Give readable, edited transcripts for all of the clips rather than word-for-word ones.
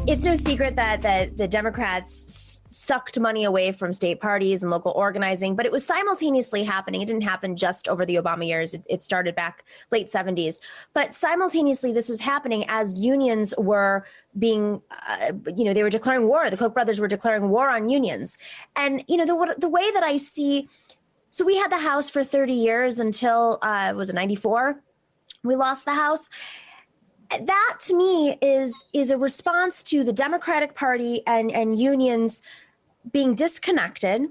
It's no secret that the Democrats sucked money away from state parties and local organizing, but it was simultaneously happening. It didn't happen just over the Obama years. It started back late 70s. But simultaneously, this was happening as unions were being, they were declaring war. The Koch brothers were declaring war on unions. And, the way that I see, so we had the House for 30 years until, was it 94? We lost the House. That, to me, is a response to the Democratic Party and unions being disconnected,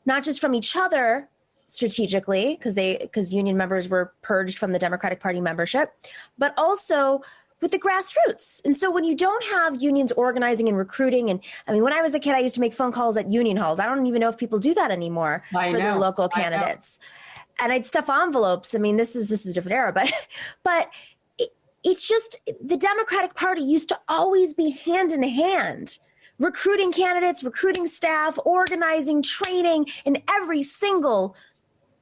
not just from each other strategically, because union members were purged from the Democratic Party membership, but also with the grassroots. And so when you don't have unions organizing and recruiting, and I mean, when I was a kid, I used to make phone calls at union halls. I don't even know if people do that anymore for their local candidates. And I'd stuff envelopes. I mean, this is a different era, but it's just the Democratic Party used to always be hand in hand, recruiting candidates, recruiting staff, organizing, training in every single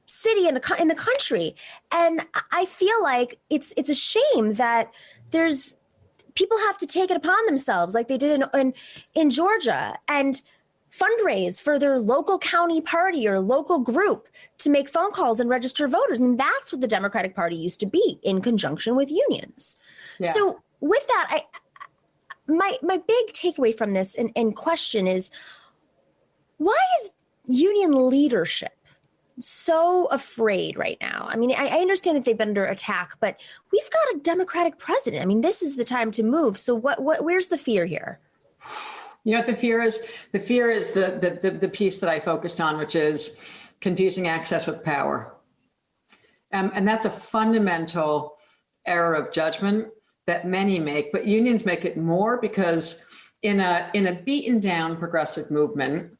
city in the country. And I feel like it's a shame that people have to take it upon themselves, like they did in Georgia, and fundraise for their local county party or local group to make phone calls and register voters. I mean, that's what the Democratic Party used to be in conjunction with unions. Yeah. So with that, my big takeaway from this and question is, why is union leadership so afraid right now? I mean, I understand that they've been under attack, but we've got a Democratic president. I mean, this is the time to move. So where's the fear here? You know what the fear is? The fear is the piece that I focused on, which is confusing access with power. And that's a fundamental error of judgment that many make, but unions make it more because in a beaten down progressive movement,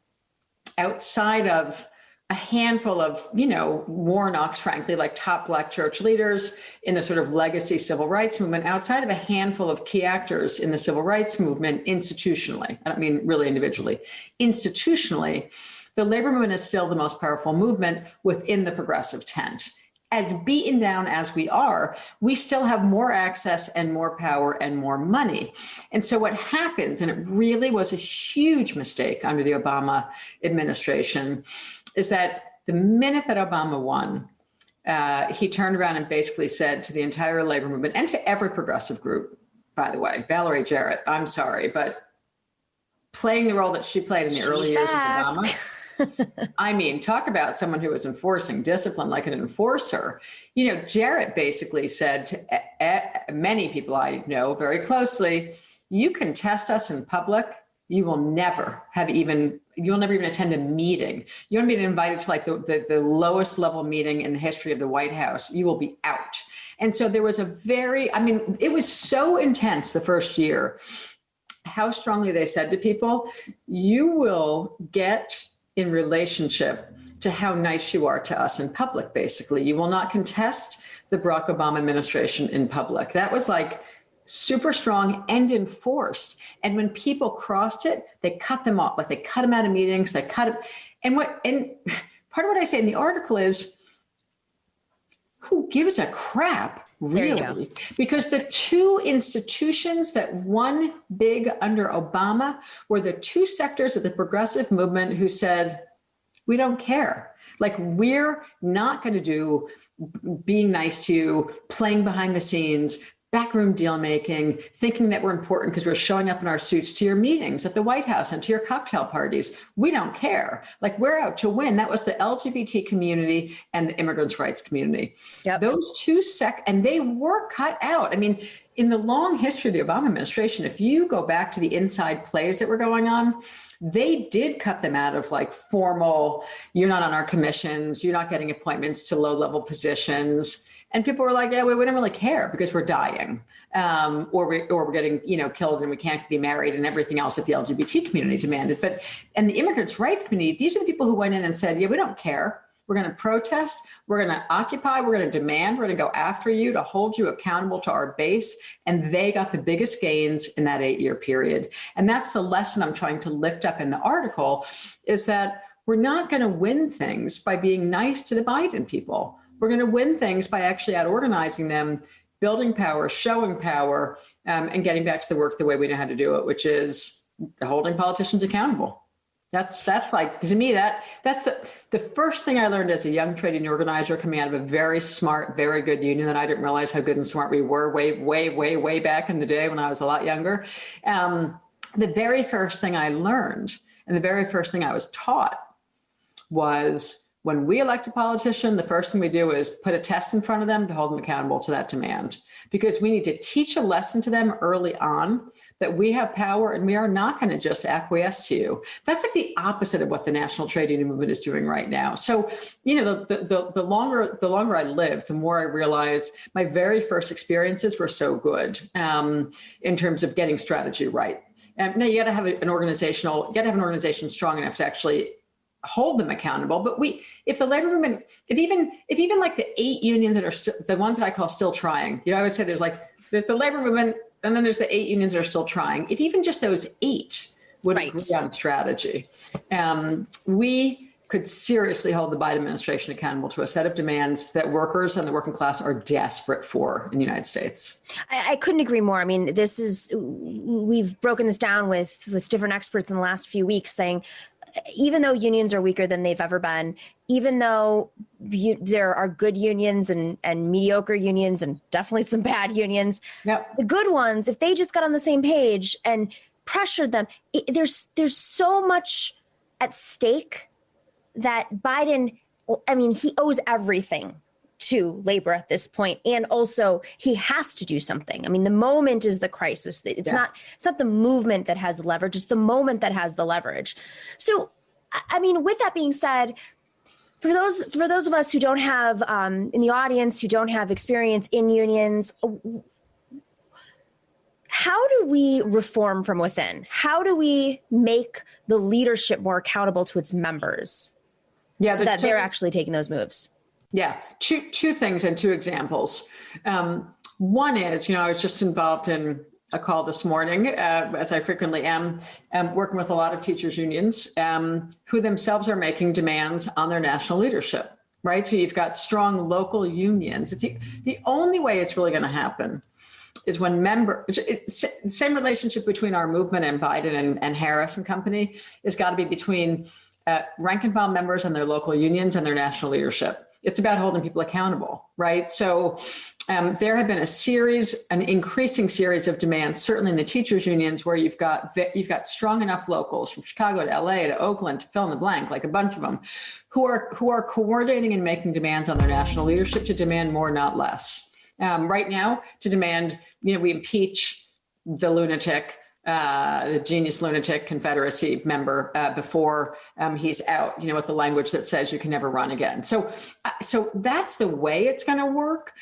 outside of a handful of, Warnocks, frankly, like top Black church leaders in the sort of legacy civil rights movement, outside of a handful of key actors in the civil rights movement institutionally, I don't mean really individually, institutionally, the labor movement is still the most powerful movement within the progressive tent. As beaten down as we are, we still have more access and more power and more money. And so what happens, and it really was a huge mistake under the Obama administration, is that the minute that Obama won, he turned around and basically said to the entire labor movement and to every progressive group, by the way, Valerie Jarrett, I'm sorry, but playing the role that she played in the early years of Obama, I mean, talk about someone who was enforcing discipline like an enforcer. Jarrett basically said to many people I know very closely, you can test us in public, you'll never even attend a meeting. You won't be invited to like the lowest level meeting in the history of the White House. You will be out. And so there was it was so intense the first year, how strongly they said to people, you will get in relationship to how nice you are to us in public, basically. You will not contest the Barack Obama administration in public. That was like super strong and enforced. And when people crossed it, they cut them off. Like they cut them out of meetings, they cut them. And part of what I say in the article is, who gives a crap, really? Because the two institutions that won big under Obama were the two sectors of the progressive movement who said, we don't care. Like, we're not going to do being nice to you, playing behind the scenes, backroom deal making, thinking that we're important because we're showing up in our suits to your meetings at the White House and to your cocktail parties. We don't care. Like, we're out to win. That was the LGBT community and the immigrants' rights community. Yep. Those two and they were cut out. I mean, in the long history of the Obama administration, if you go back to the inside plays that were going on, they did cut them out of like formal, you're not on our commissions, you're not getting appointments to low-level positions. And people were like, yeah, we don't really care because we're dying, or we're getting, killed and we can't be married and everything else that the LGBT community demanded. And the immigrants' rights community, these are the people who went in and said, yeah, we don't care. We're going to protest. We're going to occupy. We're going to demand. We're going to go after you to hold you accountable to our base. And they got the biggest gains in that 8-year period. And that's the lesson I'm trying to lift up in the article, is that we're not going to win things by being nice to the Biden people. We're going to win things by actually out-organizing them building power, showing power, and getting back to the work the way we know how to do it, which is holding politicians accountable. That's like, to me, that's the first thing I learned as a young trade union organizer coming out of a very smart, very good union that I didn't realize how good and smart we were way back in the day when I was a lot younger. The very first thing I learned and the very first thing I was taught was, when we elect a politician, the first thing we do is put a test in front of them to hold them accountable to that demand. Because we need to teach a lesson to them early on that we have power and we are not going to just acquiesce to you. That's like the opposite of what the national trade union movement is doing right now. So, the longer I live, the more I realize my very first experiences were so good in terms of getting strategy right. Now you got to have an organization strong enough to actually hold them accountable. But if the labor movement, if even like the 8 unions that are the ones that I call still trying, I would say there's the labor movement, and then there's the 8 unions that are still trying. If even just those 8 would agree on strategy, we could seriously hold the Biden administration accountable to a set of demands that workers and the working class are desperate for in the United States. I couldn't agree more. I mean, we've broken this down with different experts in the last few weeks, saying, even though unions are weaker than they've ever been, even though there are good unions and mediocre unions and definitely some bad unions, the good ones, if they just got on the same page and pressured them, there's so much at stake that Biden, he owes everything to labor at this point. And also he has to do something. The moment is the crisis. It's not the movement that has leverage. It's the moment that has the leverage. So, with that being said, for those of us who don't have, in the audience, who don't have experience in unions, how do we reform from within? How do we make the leadership more accountable to its members so that they're actually taking those moves? Yeah, two things and 2 examples. One is, I was just involved in a call this morning, as I frequently am, working with a lot of teachers unions who themselves are making demands on their national leadership, right? So you've got strong local unions. It's the only way it's really going to happen is when same relationship between our movement and Biden and Harris and company has got to be between rank and file members and their local unions and their national leadership. It's about holding people accountable, right? So there have been an increasing series of demands, certainly in the teachers unions, where you've got strong enough locals from Chicago to LA to Oakland to fill in the blank, like a bunch of them, who are coordinating and making demands on their national leadership to demand more, not less. Right now, to demand, we impeach the lunatic, the genius lunatic Confederacy member before he's out, with the language that says you can never run again. So that's the way it's going to work.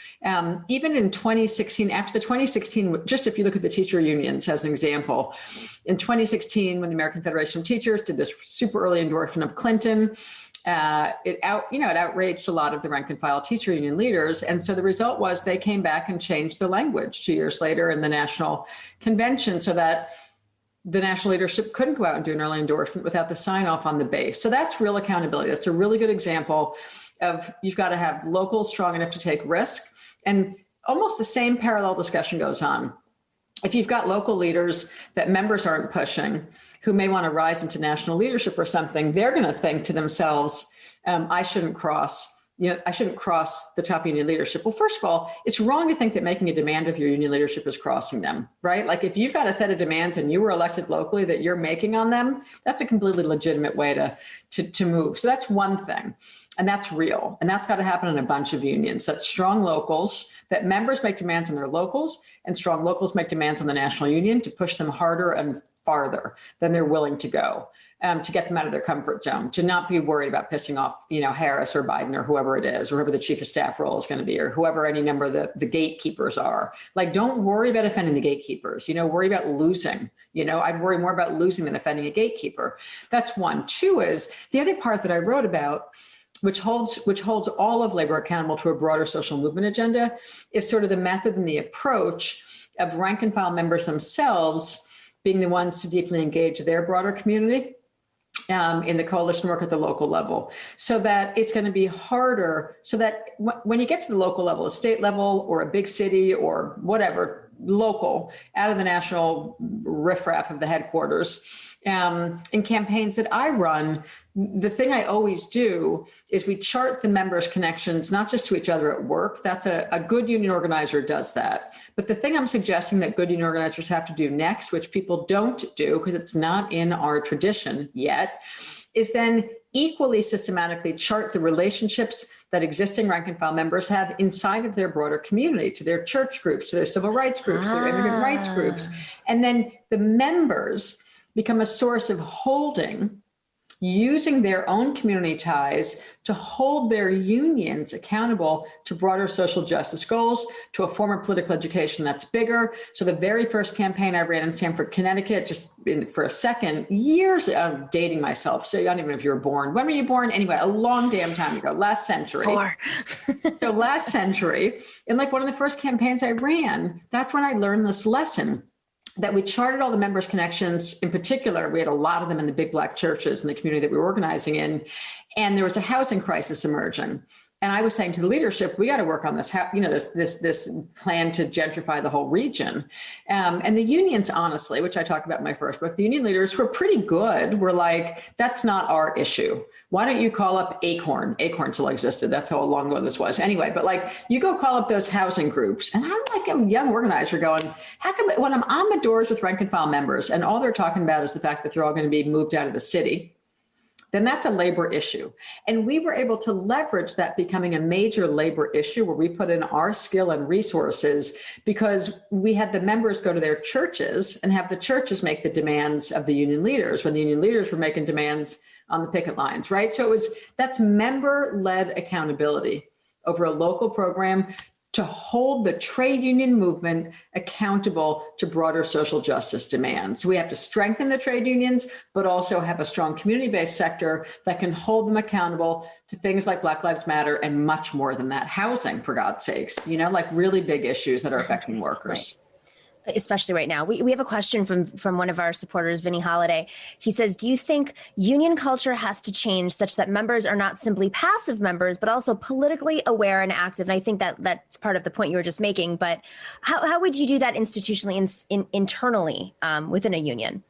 Even in 2016, after the 2016, just if you look at the teacher unions as an example, in 2016, when the American Federation of Teachers did this super early endorsement of Clinton, it outraged a lot of the rank and file teacher union leaders. And so the result was they came back and changed the language 2 years later in the national convention so that the national leadership couldn't go out and do an early endorsement without the sign off on the base. So that's real accountability. That's a really good example of, you've got to have locals strong enough to take risk. And almost the same parallel discussion goes on. If you've got local leaders that members aren't pushing, who may want to rise into national leadership or something, they're going to think to themselves, I shouldn't cross the top union leadership. Well, first of all, it's wrong to think that making a demand of your union leadership is crossing them, right? Like, if you've got a set of demands and you were elected locally that you're making on them, that's a completely legitimate way to move. So that's one thing. And that's real. And that's got to happen in a bunch of unions. That's strong locals, that members make demands on their locals, and strong locals make demands on the national union to push them harder and farther than they're willing to go, to get them out of their comfort zone, to not be worried about pissing off, Harris or Biden or whoever it is, or whoever the chief of staff role is going to be, or whoever any number of the gatekeepers are. Like, don't worry about offending the gatekeepers, worry about losing. I'd worry more about losing than offending a gatekeeper. That's one. 2 is the other part that I wrote about, which holds all of labor accountable to a broader social movement agenda, is sort of the method and the approach of rank and file members themselves being the ones to deeply engage their broader community in the coalition work at the local level, so that it's going to be harder, so that when you get to the local level, a state level or a big city or whatever, local, out of the national riffraff of the headquarters, in campaigns that I run, the thing I always do is we chart the members' connections, not just to each other at work. That's a good union organizer does that. But the thing I'm suggesting that good union organizers have to do next, which people don't do because it's not in our tradition yet, is then equally systematically chart the relationships that existing rank and file members have inside of their broader community, to their church groups, to their civil rights groups, to their immigrant rights groups. And then the members become a source of holding, using their own community ties to hold their unions accountable to broader social justice goals, to a form of political education that's bigger. So the very first campaign I ran in Stamford, Connecticut, for a second, years, I'm dating myself, so I don't even know if you were born. When were you born? Anyway, a long damn time ago, last century. 4. So last century, in like one of the first campaigns I ran, that's when I learned this lesson, that we charted all the members' connections. In particular, we had a lot of them in the big Black churches in the community that we were organizing in, and there was a housing crisis emerging. And I was saying to the leadership, we got to work on this, this plan to gentrify the whole region. And the unions, honestly, which I talk about in my first book, the union leaders were pretty good. We're like, that's not our issue. Why don't you call up Acorn? Acorn still existed. That's how long ago this was. Anyway, but like, you go call up those housing groups. And I'm like a young organizer going, how come when I'm on the doors with rank and file members and all they're talking about is the fact that they're all going to be moved out of the city, then that's a labor issue. And we were able to leverage that becoming a major labor issue where we put in our skill and resources because we had the members go to their churches and have the churches make the demands of the union leaders when the union leaders were making demands on the picket lines, right? So that's member-led accountability over a local program to hold the trade union movement accountable to broader social justice demands. So we have to strengthen the trade unions, but also have a strong community-based sector that can hold them accountable to things like Black Lives Matter and much more than that. Housing, for God's sakes, like really big issues that are affecting workers. Right. Especially right now. We have a question from one of our supporters, Vinny Holiday. He says, do you think union culture has to change such that members are not simply passive members, but also politically aware and active? And I think that's part of the point you were just making. But how would you do that institutionally, internally within a union?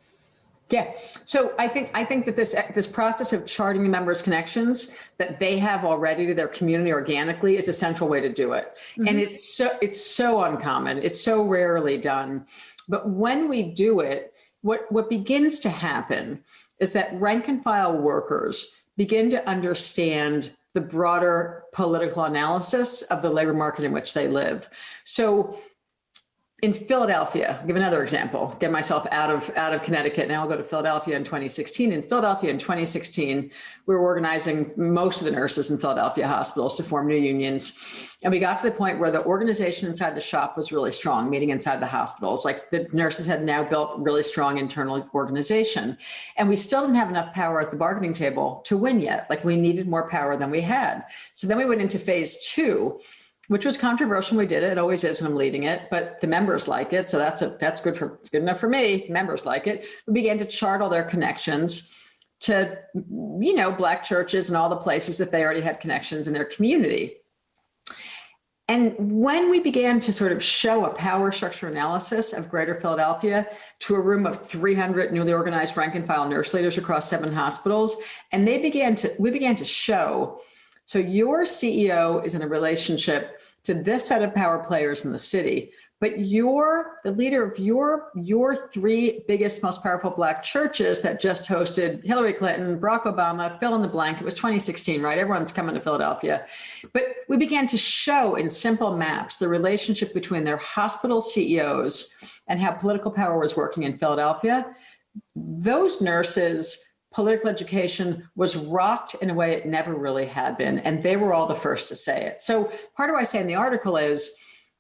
Yeah. So I think that this process of charting the members' connections that they have already to their community organically is a central way to do it. Mm-hmm. And it's so uncommon. It's so rarely done. But when we do it, what begins to happen is that rank and file workers begin to understand the broader political analysis of the labor market in which they live. So in Philadelphia, I'll give another example, get myself out of Connecticut. Now I'll go to Philadelphia in 2016. In Philadelphia in 2016, we were organizing most of the nurses in Philadelphia hospitals to form new unions. And we got to the point where the organization inside the shop was really strong, meeting inside the hospitals. Like the nurses had now built really strong internal organization. And we still didn't have enough power at the bargaining table to win yet. Like we needed more power than we had. So then we went into phase 2, which was controversial. We did it. It always is when I'm leading it, but the members like it. So that's good enough for me. The members like it. We began to chart all their connections to, Black churches and all the places that they already had connections in their community. And when we began to sort of show a power structure analysis of Greater Philadelphia to a room of 300 newly organized rank and file nurse leaders across 7 hospitals, and we began to show, so your CEO is in a relationship to this set of power players in the city, but you're the leader of your 3 biggest, most powerful Black churches that just hosted Hillary Clinton, Barack Obama, fill in the blank. It was 2016, right? Everyone's coming to Philadelphia. But we began to show in simple maps the relationship between their hospital CEOs and how political power was working in Philadelphia. Those nurses' political education was rocked in a way it never really had been, and they were all the first to say it. So part of what I say in the article is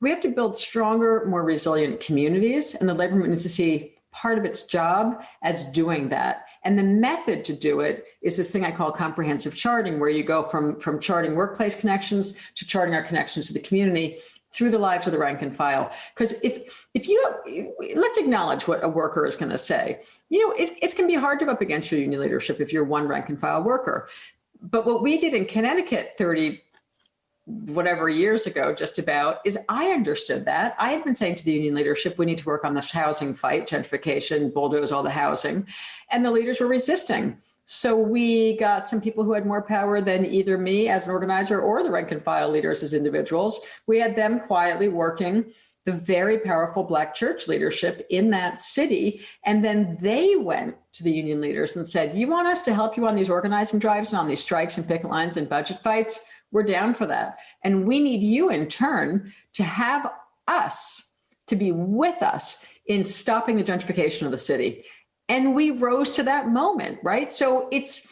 we have to build stronger, more resilient communities, and the labor movement needs to see part of its job as doing that. And the method to do it is this thing I call comprehensive charting, where you go from charting workplace connections to charting our connections to the community through the lives of the rank and file. Because let's acknowledge what a worker is going to say. It's going to be hard to go up against your union leadership if you're one rank and file worker. But what we did in Connecticut 30 whatever years ago, just about, is I understood that. I had been saying to the union leadership, we need to work on this housing fight, gentrification, bulldoze all the housing. And the leaders were resisting. So we got some people who had more power than either me as an organizer or the rank and file leaders as individuals. We had them quietly working the very powerful Black church leadership in that city. And then they went to the union leaders and said, you want us to help you on these organizing drives and on these strikes and picket lines and budget fights? We're down for that. And we need you in turn to have us, to be with us in stopping the gentrification of the city. And we rose to that moment, right? So it's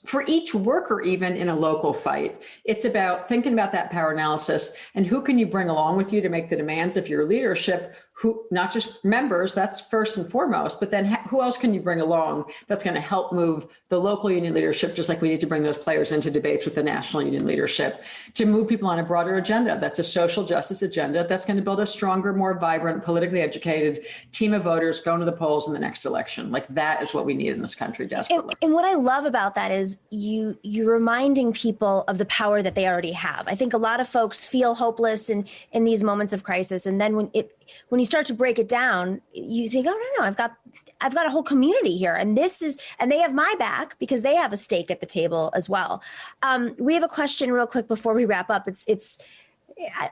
for each worker, even in a local fight, it's about thinking about that power analysis and who can you bring along with you to make the demands of your leadership, who, not just members, that's first and foremost, but then who else can you bring along that's going to help move the local union leadership, just like we need to bring those players into debates with the national union leadership, to move people on a broader agenda. That's a social justice agenda that's going to build a stronger, more vibrant, politically educated team of voters going to the polls in the next election. Like, that is what we need in this country desperately. And what I love about that is you reminding people of the power that they already have. I think a lot of folks feel hopeless in these moments of crisis. And then when you start to break it down, you think, oh, no, I've got a whole community here. And they have my back because they have a stake at the table as well. We have a question real quick before we wrap up.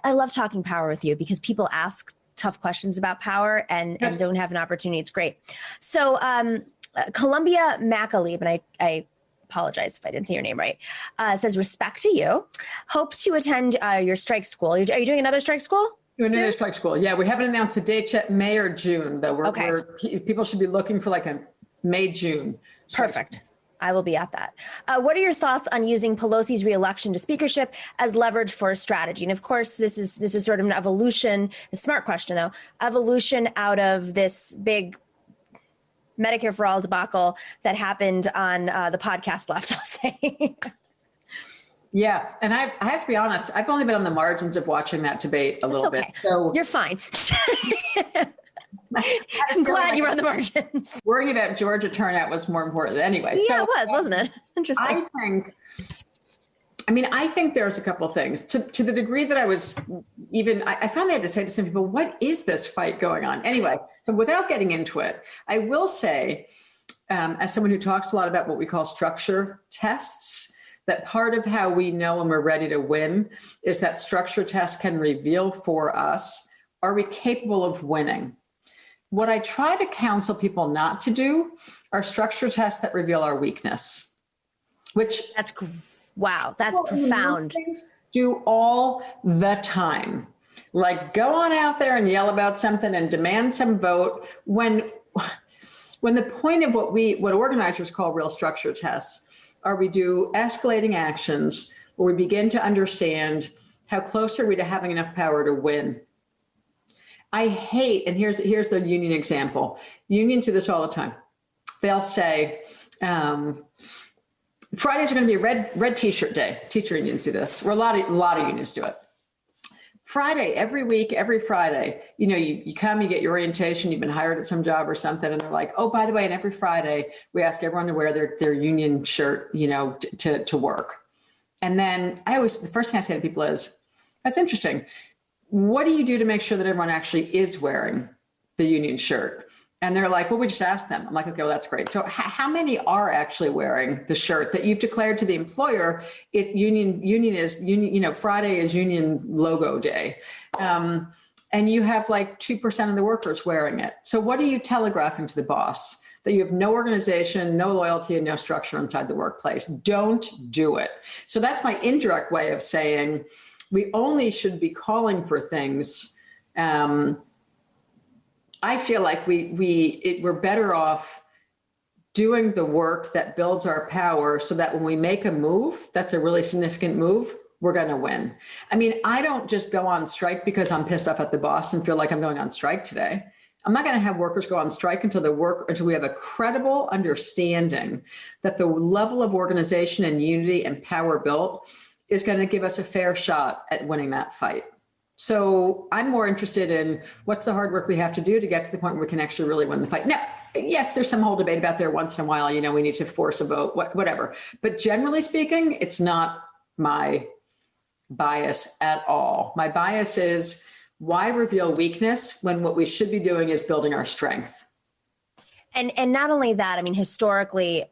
I love talking power with you because people ask tough questions about power and don't have an opportunity. It's great. So Columbia McAlevey, and I apologize if I didn't say your name right, says, respect to you. Hope to attend your strike school. Are you doing another strike school? Doing another strike school. Yeah, we haven't announced a date yet, May or June, though. People should be looking for like a May, June. Perfect. I will be at that. What are your thoughts on using Pelosi's reelection to speakership as leverage for a strategy? And of course, this is sort of an evolution, a smart question though, evolution out of this big Medicare for All debacle that happened on the podcast left, I'll say. Yeah. And I have to be honest, I've only been on the margins of watching that debate a little bit. So you're fine. I'm glad you were on the margins. Worrying about Georgia turnout was more important anyway. Yeah, it was, wasn't it? Interesting. I think there's a couple of things. To the degree that I finally had to say to some people, what is this fight going on? Anyway, so without getting into it, I will say, as someone who talks a lot about what we call structure tests, that part of how we know when we're ready to win is that structure test can reveal for us, are we capable of winning? What I try to counsel people not to do are structure tests that reveal our weakness, that's profound. Do all the time. Like, go on out there and yell about something and demand some vote when the point of what organizers call real structure tests are we do escalating actions where we begin to understand how close are we to having enough power to win. I hate, and here's the union example. Unions do this all the time. They'll say, Fridays are going to be a red t-shirt day. Teacher unions do this. Or a lot of unions do it. Friday, every week, every Friday, you come, you get your orientation, you've been hired at some job or something, and they're like, oh, by the way, and every Friday, we ask everyone to wear their union shirt, to work. And then the first thing I say to people is, that's interesting. What do you do to make sure that everyone actually is wearing the union shirt? And they're like, well, we just asked them. I'm like, okay, well, that's great. So how many are actually wearing the shirt that you've declared to the employer? Friday is union logo day. And you have like 2% of the workers wearing it. So what are you telegraphing to the boss? That you have no organization, no loyalty, and no structure inside the workplace. Don't do it. So that's my indirect way of saying we only should be calling for things. I feel like we're better off doing the work that builds our power so that when we make a move, that's a really significant move, we're going to win. I don't just go on strike because I'm pissed off at the boss and feel like I'm going on strike today. I'm not going to have workers go on strike until we have a credible understanding that the level of organization and unity and power built is going to give us a fair shot at winning that fight. So I'm more interested in what's the hard work we have to do to get to the point where we can actually really win the fight. Now, yes, there's some whole debate about there once in a while, we need to force a vote, whatever. But generally speaking, it's not my bias at all. My bias is, why reveal weakness when what we should be doing is building our strength? And not only that, I mean, historically,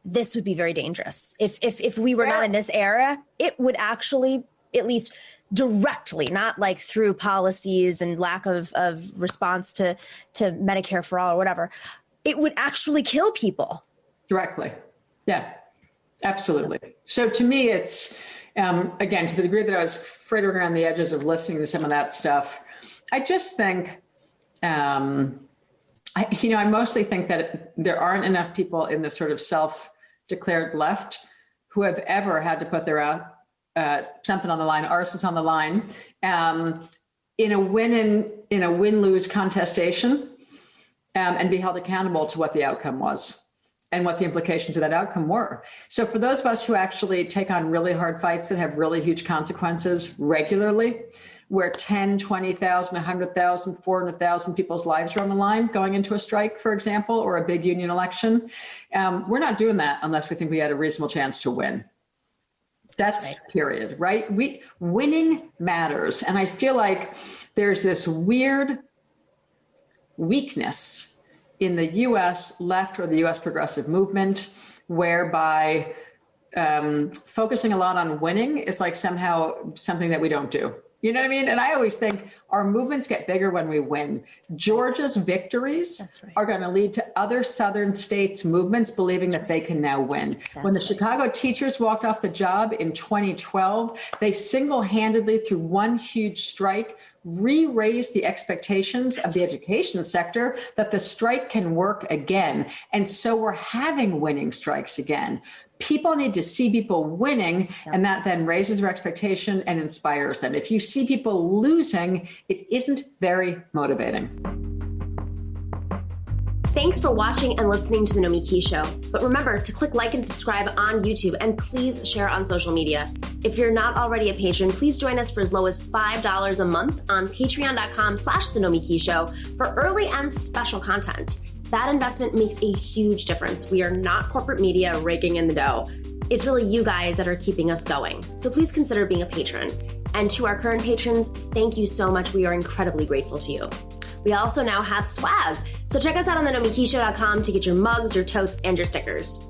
this would be very dangerous. If we were not in this era, it would actually, at least directly, not like through policies and lack of response to Medicare for all or whatever, it would actually kill people. Directly. Yeah, absolutely. So to me, it's, again, to the degree that I was frittering around the edges of listening to some of that stuff, I just think, I mostly think that there aren't enough people in the sort of self-declared left who have ever had to put their something on the line, ours is on the line, in a win-lose contestation, and be held accountable to what the outcome was and what the implications of that outcome were. So for those of us who actually take on really hard fights that have really huge consequences regularly, where 10, 20,000, 100,000, 400,000 people's lives are on the line going into a strike, for example, or a big union election, we're not doing that unless we think we had a reasonable chance to win. That's right. Period, right? Winning matters. And I feel like there's this weird weakness in the US left or the US progressive movement, whereby focusing a lot on winning is like somehow something that we don't do. You know what I mean? And I always think our movements get bigger when we win. Georgia's victories are going to lead to other Southern states' movements believing that they can now win. When the Chicago teachers walked off the job in 2012, they single-handedly, through one huge strike, re-raised the expectations of the education sector that the strike can work again. And so we're having winning strikes again. People need to see people winning, and that then raises their expectation and inspires them. If you see people losing, it isn't very motivating. Thanks for watching and listening to The Nomiki Show. But remember to click like and subscribe on YouTube, and please share on social media. If you're not already a patron, please join us for as low as $5 a month on patreon.com/The Nomiki Show for early and special content. That investment makes a huge difference. We are not corporate media raking in the dough. It's really you guys that are keeping us going. So please consider being a patron. And to our current patrons, thank you so much. We are incredibly grateful to you. We also now have swag. So check us out on thenomikishow.com to get your mugs, your totes, and your stickers.